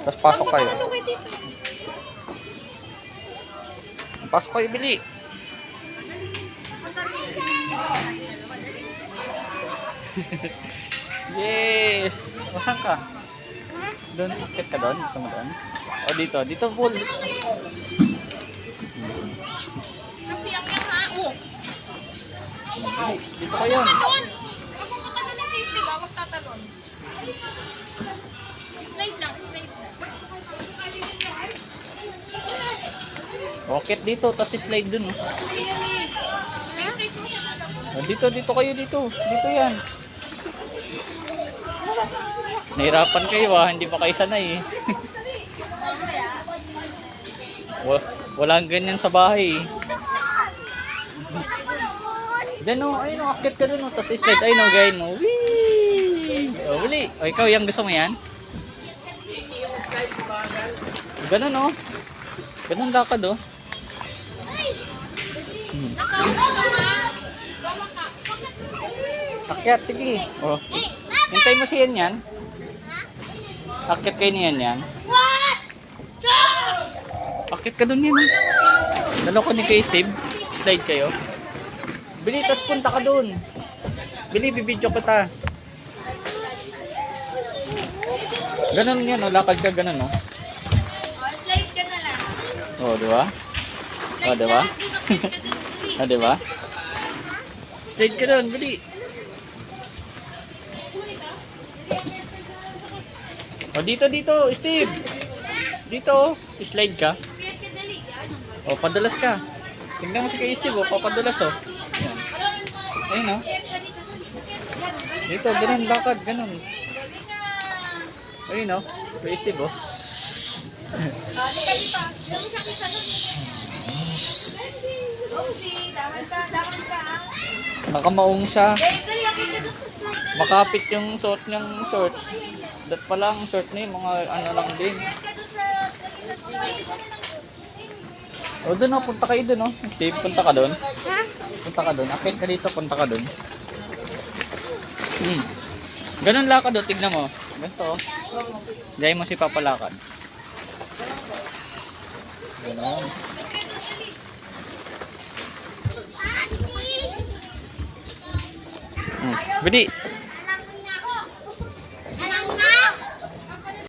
Tapos pasok kayo. Pasok kayo, bili. Yes! O, saan ka? Doon, akit ka doon? Gusto mo doon? O, dito. Dito, pool. Dito kayo. Doon! Pag pupunta doon ng system, huwag tatalon. Slide lang, slide lang. Rocket dito, tapos slide dun. Oh. Oh, dito kayo dito. Dito yan. Nahirapan kayo hindi pa kayo sanay eh. Walang ganyan sa bahay eh. Diyan o, ayun o, akit ka dun o, tapos slide, ayun o, gayin mo. Whee! O, wali. O, ikaw yung gusto mo yan? Ganun o. Ganun lakad o. Akyat, sige. O. Hintay mo siyan yan. Akyat kayo niyan yan. Akyat ka dun yan. Dalaw ko ni kay Steve. Slide kayo. Bili, tas punta ka dun. Bili, bibidyo kita. Ganun yan, lakad ka ganun, Slide ka na lang. Diba? Diba? Diba? Slide ka dun, bili. Dito, Steve. Dito, slide ka. Padalas ka. Tingnan mo si kay Steve, papadulas Ayan. Ayun Dito, ganun lakad, ganun. Ayun kay Steve Nakamaong siya. Makapit yung suot niyang short. Dat pa lang, short na yun, mga ano lang din. Doon punta kayo doon Steve, punta ka doon. Punta ka doon, akit ka dito, punta ka doon. Ganun lakad tignan mo. Ganito Gaya mo si papalakad. Ganun. Bili.